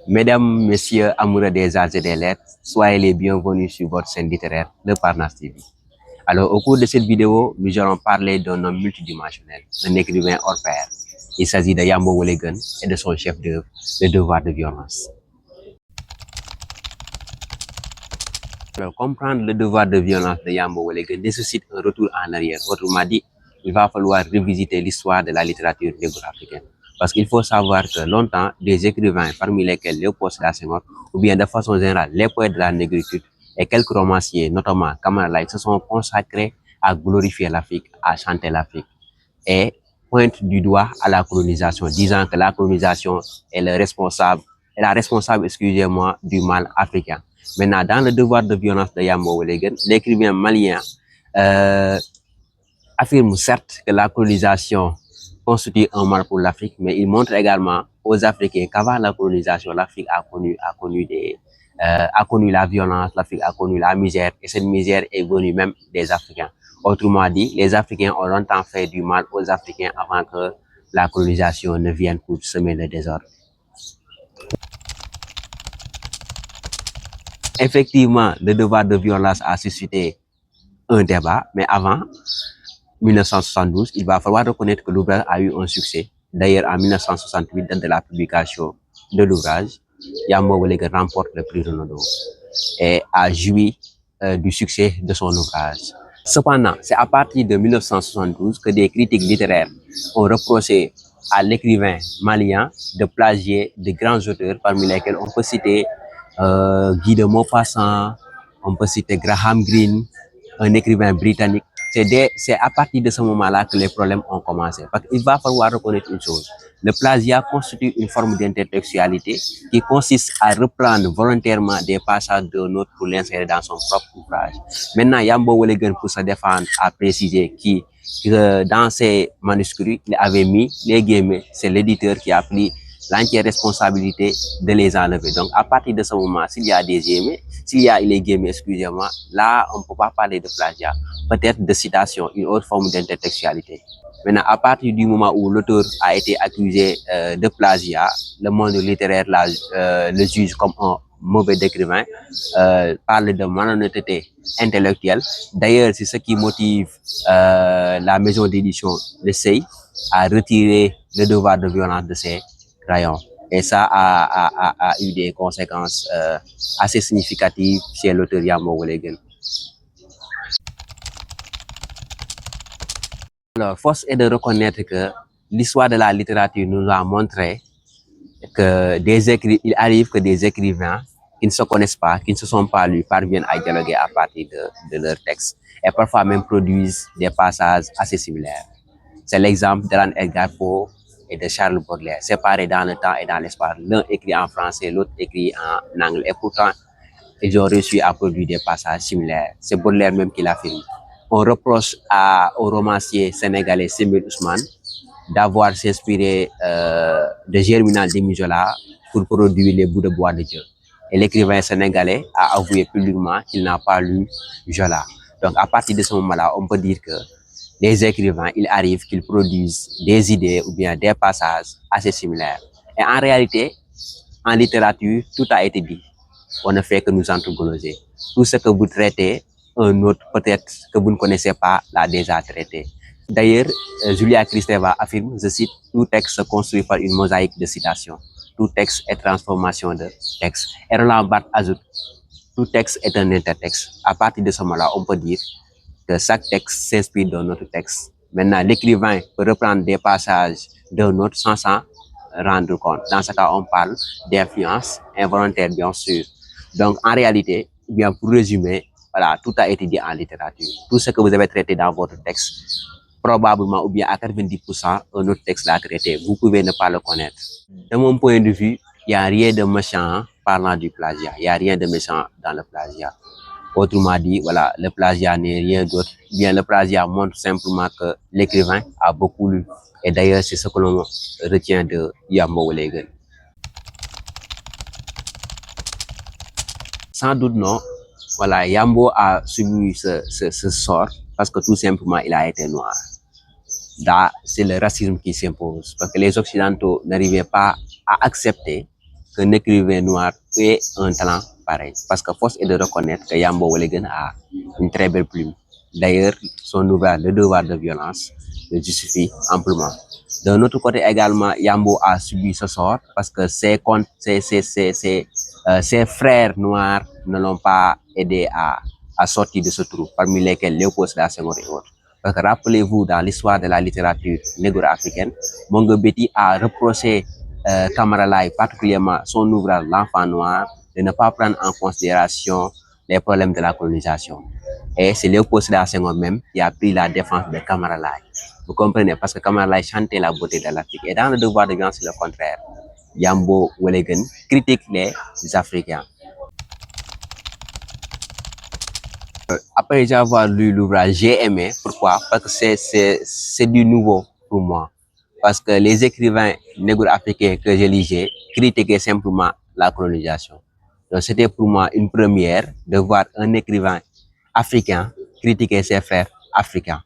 Mesdames, Messieurs, amoureux des arts et des lettres, soyez les bienvenus sur votre chaîne littéraire, le Parnas TV. Alors, au cours de cette vidéo, nous allons parler d'un homme multidimensionnel, un écrivain hors pair. Il s'agit de Yambo Wolegun et de son chef d'œuvre, Le Devoir de violence. Alors, comprendre le devoir de violence de Yambo Wolegun nécessite un retour en arrière. Autrement dit, il va falloir revisiter l'histoire de la littérature négro-africaine. Parce qu'il faut savoir que longtemps, des écrivains, parmi lesquels Léopold Sédar Senghor, ou bien de façon générale, les poètes de la négritude et quelques romanciers, notamment Kamara Laye, se sont consacrés à glorifier l'Afrique, à chanter l'Afrique et pointent du doigt à la colonisation, disant que la colonisation est la responsable, excusez-moi, du mal africain. Maintenant, dans le devoir de violence de Yambo Wolegun, l'écrivain malien affirme certes que la colonisation constitue un mal pour l'Afrique, mais il montre également aux Africains qu'avant la colonisation, l'Afrique a connu la violence, l'Afrique a connu la misère, et cette misère est venue même des Africains. Autrement dit, les Africains ont longtemps fait du mal aux Africains avant que la colonisation ne vienne pour semer le désordre. Effectivement, le devoir de violence a suscité un débat, mais avant 1972, il va falloir reconnaître que l'ouvrage a eu un succès. D'ailleurs, en 1968, date de la publication de l'ouvrage, Yambo Wolegun remporte le prix Renaudot et a joui du succès de son ouvrage. Cependant, c'est à partir de 1972 que des critiques littéraires ont reproché à l'écrivain malien de plagier de grands auteurs, parmi lesquels on peut citer Guy de Maupassant, on peut citer Graham Greene, un écrivain britannique. C'est à partir de ce moment-là que les problèmes ont commencé. Parce qu'il va falloir reconnaître une chose. Le plagiat constitue une forme d'intertextualité qui consiste à reprendre volontairement des passages d'un autre pour l'insérer dans son propre ouvrage. Maintenant, Yambo Wolegun, pour se défendre, a précisé que dans ses manuscrits, il avait mis les guillemets. C'est l'éditeur qui a pris l'entière responsabilité de les enlever. Donc, à partir de ce moment, s'il y a des guillemets, les guillemets, excusez-moi, là, on ne peut pas parler de plagiat. Peut-être de citation, une autre forme d'intertextualité. Maintenant, à partir du moment où l'auteur a été accusé de plagiat, le monde littéraire le juge comme un mauvais écrivain, parle de malhonnêteté intellectuelle. D'ailleurs, c'est ce qui motive la maison d'édition, le CEI, à retirer le devoir de violence de ses rayons. Et ça a eu des conséquences assez significatives chez l'auteur Yambo Wolegun. Alors, force est de reconnaître que l'histoire de la littérature nous a montré que il arrive que des écrivains qui ne se connaissent pas, qui ne se sont pas lus, parviennent à dialoguer à partir de leurs textes et parfois même produisent des passages assez similaires. C'est l'exemple d'Alan Edgar Poe et de Charles Baudelaire, séparés dans le temps et dans l'espace. L'un écrit en français, l'autre écrit en anglais. Et pourtant, ils ont réussi à produire des passages similaires. C'est Baudelaire même qui l'affirme. On reproche au romancier sénégalais Semir Ousmane d'avoir s'inspiré de Germinal de Mijola pour produire les bouts de bois de Dieu. Et l'écrivain sénégalais a avoué publiquement qu'il n'a pas lu Jola. Donc, à partir de ce moment-là, on peut dire que les écrivains, il arrive qu'ils produisent des idées ou bien des passages assez similaires. Et en réalité, en littérature, tout a été dit. On ne fait que nous anthropologiser. Tout ce que vous traitez, un autre peut-être que vous ne connaissez pas l'a déjà traité. D'ailleurs, Julia Kristeva affirme, je cite, tout texte se construit par une mosaïque de citations. Tout texte est transformation de texte. Et Roland Barthes ajoute, tout texte est un intertexte. À partir de ce moment-là, on peut dire que chaque texte s'inspire d'un autre texte. Maintenant, l'écrivain peut reprendre des passages d'un autre sans s'en rendre compte. Dans ce cas, on parle d'influence involontaire, bien sûr. Donc, en réalité, bien pour résumer, voilà, tout a été dit en littérature. Tout ce que vous avez traité dans votre texte, probablement ou bien à 90%, un autre texte l'a traité. Vous pouvez ne pas le connaître. De mon point de vue, il n'y a rien de méchant parlant du plagiat. Il n'y a rien de méchant dans le plagiat. Autrement dit, voilà, le plagiat n'est rien d'autre. Bien, le plagiat montre simplement que l'écrivain a beaucoup lu. Et d'ailleurs, c'est ce que l'on retient de Yambo Wolegun. Sans doute non. Voilà, Yambo a subi ce sort parce que tout simplement, il a été noir. Là, c'est le racisme qui s'impose. Parce que les Occidentaux n'arrivaient pas à accepter qu'un écrivain noir ait un talent pareil. Parce que force est de reconnaître que Yambo Welegan a une très belle plume. D'ailleurs, son ouvrage Le devoir de violence le justifie amplement. D'un autre côté également, Yambo a subi ce sort parce que ses frères noirs ne l'ont pas aidé à sortir de ce trou, parmi lesquels Léopold Sédar Senghor et autres. Parce que rappelez-vous, dans l'histoire de la littérature négro-africaine, Mongo Betty a reproché Camara Laye, particulièrement son ouvrage L'enfant noir, de ne pas prendre en considération les problèmes de la colonisation. Et c'est Léopold Sédar Senghor même qui a pris la défense de Camara Laye. Vous comprenez? Parce que Camara Laye chantait la beauté de l'Afrique. Et dans le devoir de violence, c'est le contraire. Yambo Welegan critique les Africains. Après avoir lu l'ouvrage, j'ai aimé. Pourquoi? Parce que c'est du nouveau pour moi. Parce que les écrivains négro-africains que je lisais critiquaient simplement la colonisation. Donc c'était pour moi une première de voir un écrivain africain critiquer ses frères africains.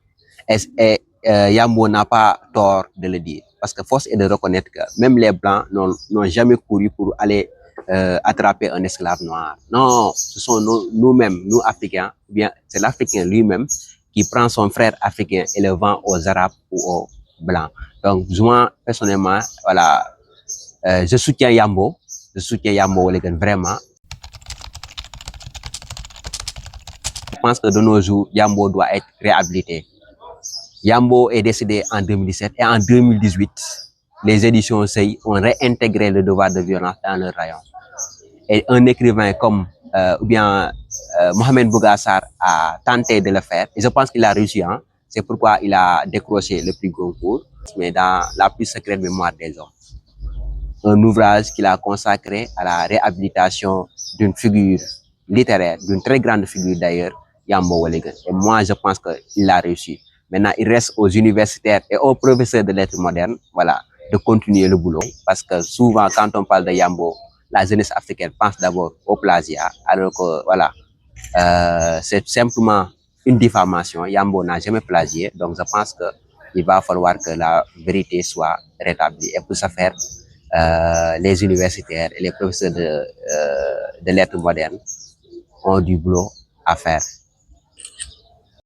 Et Yambo n'a pas tort de le dire. Parce que force est de reconnaître que même les Blancs n'ont jamais couru pour aller attraper un esclave noir. Non, ce sont nous-mêmes, nous Africains, ou bien c'est l'Africain lui-même qui prend son frère africain et le vend aux Arabes ou aux Blancs. Donc moi, personnellement, voilà, je soutiens Yambo Welegan, vraiment. Je pense que de nos jours, Yambo doit être réhabilité. Yambo est décédé en 2017 et en 2018, les éditions Sey ont réintégré le devoir de violence dans leur rayon. Et un écrivain comme Mohamed Bougassar a tenté de le faire. Et je pense qu'il a réussi. Hein? C'est pourquoi il a décroché le prix Goncourt, mais dans la plus secrète mémoire des hommes. Un ouvrage qu'il a consacré à la réhabilitation d'une figure littéraire, d'une très grande figure d'ailleurs, Yambo Welegan. Et moi, je pense qu'il a réussi. Maintenant, il reste aux universitaires et aux professeurs de lettres modernes, voilà, de continuer le boulot. Parce que souvent, quand on parle de Yambo, la jeunesse africaine pense d'abord au plagiat, alors que voilà, c'est simplement une diffamation. Yambo n'a jamais plagié, donc je pense qu'il va falloir que la vérité soit rétablie. Et pour ce faire, les universitaires et les professeurs de lettres modernes ont du boulot à faire.